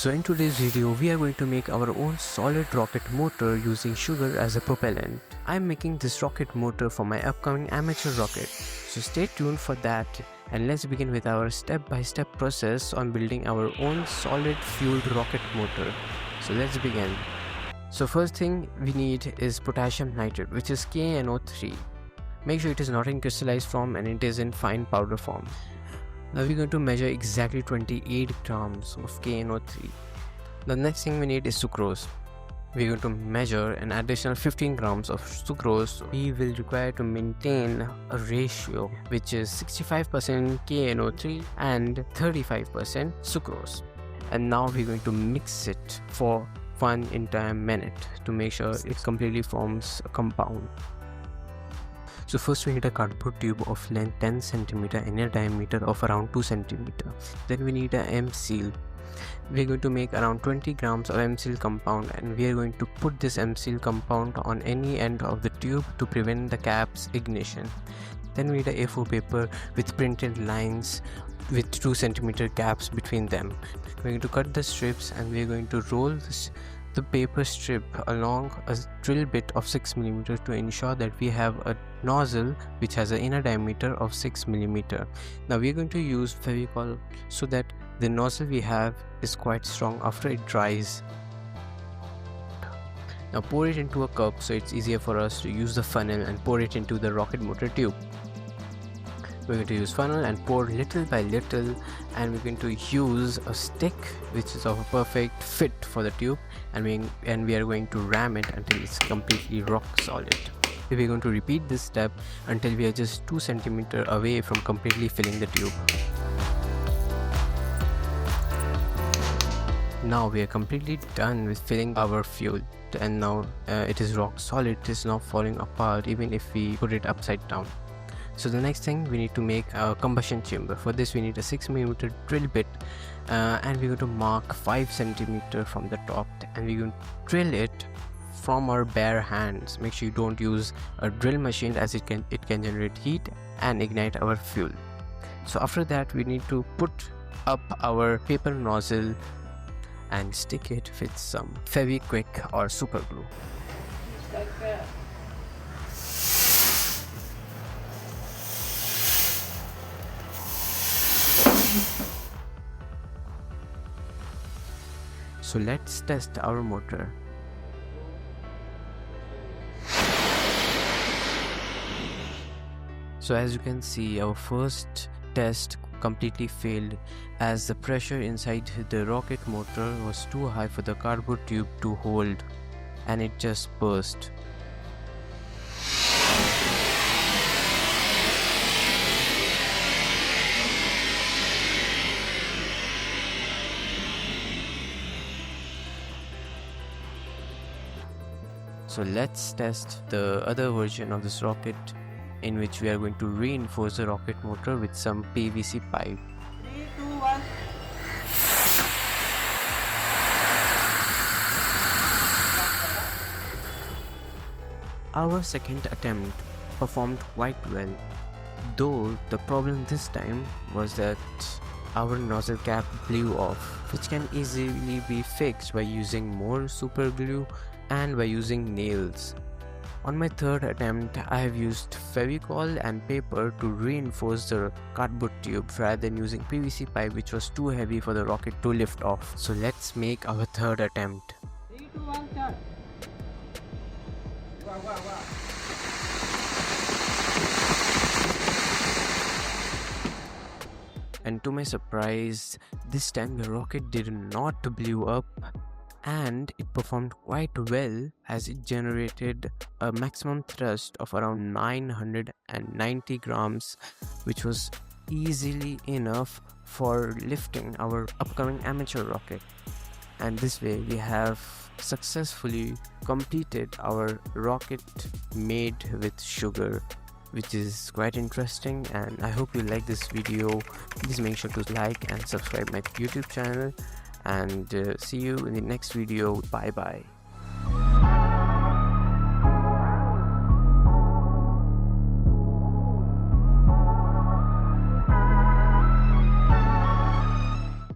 So in today's video, we are going to make our own solid rocket motor using sugar as a propellant. I am making this rocket motor for my upcoming amateur rocket. So stay tuned for that, and let's begin with our step-by-step process on building our own solid fueled rocket motor. So let's begin. So first thing we need is potassium nitrate, which is KNO3. Make sure it is not in crystallized form and it is in fine powder form. Now we're going to measure exactly 28 grams of KNO3. The next thing we need is sucrose. We're going to measure an additional 15 grams of sucrose. We will require to maintain a ratio which is 65% KNO3 and 35% sucrose. And now we're going to mix it for 1 entire minute to make sure it completely forms a compound. So first we need a cardboard tube of length 10 cm and a diameter of around 2 cm. Then we need a M seal. We are going to make around 20 grams of M seal compound, and we are going to put this M seal compound on any end of the tube to prevent the cap's ignition. Then we need a A4 paper with printed lines with 2 cm gaps between them. We are going to cut the strips and we are going to roll the paper strip along a drill bit of 6 mm to ensure that we have a nozzle which has an inner diameter of 6 mm. Now we are going to use Fevicol so that the nozzle we have is quite strong after it dries. Now pour it into a cup so it's easier for us to use the funnel and pour it into the rocket motor tube. We're going to use funnel and pour little by little, and we're going to use a stick which is of a perfect fit for the tube, and we are going to ram it until it's completely rock solid. We're going to repeat this step until we are just 2 cm away from completely filling the tube. Now we are completely done with filling our fuel, and now it is rock solid. It is not falling apart even if we put it upside down. So the next thing, we need to make a combustion chamber. For this we need a 6 mm drill bit, and we're going to mark 5 cm from the top, and we're going to drill it from our bare hands. Make sure you don't use a drill machine, as it can generate heat and ignite our fuel. So after that we need to put up our paper nozzle and stick it with some Fevikwik or super glue. So let's test our motor. So as you can see, our first test completely failed as the pressure inside the rocket motor was too high for the cardboard tube to hold, and it just burst. So let's test the other version of this rocket, in which we are going to reinforce the rocket motor with some PVC pipe. 3, 2, 1. Our second attempt performed quite well, though the problem this time was that our nozzle cap blew off, which can easily be fixed by using more super glue and by using nails. On my third attempt, I have used Fevicol and paper to reinforce the cardboard tube rather than using PVC pipe, which was too heavy for the rocket to lift off. So let's make our third attempt. 3, 2, 1, start. And to my surprise, this time the rocket did not blow up, and it performed quite well as it generated a maximum thrust of around 990 grams, which was easily enough for lifting our upcoming amateur rocket. And this way we have successfully completed our rocket made with sugar, which is quite interesting, and I hope you like this video. Please make sure to like and subscribe my YouTube channel, and see you in the next video. Bye bye.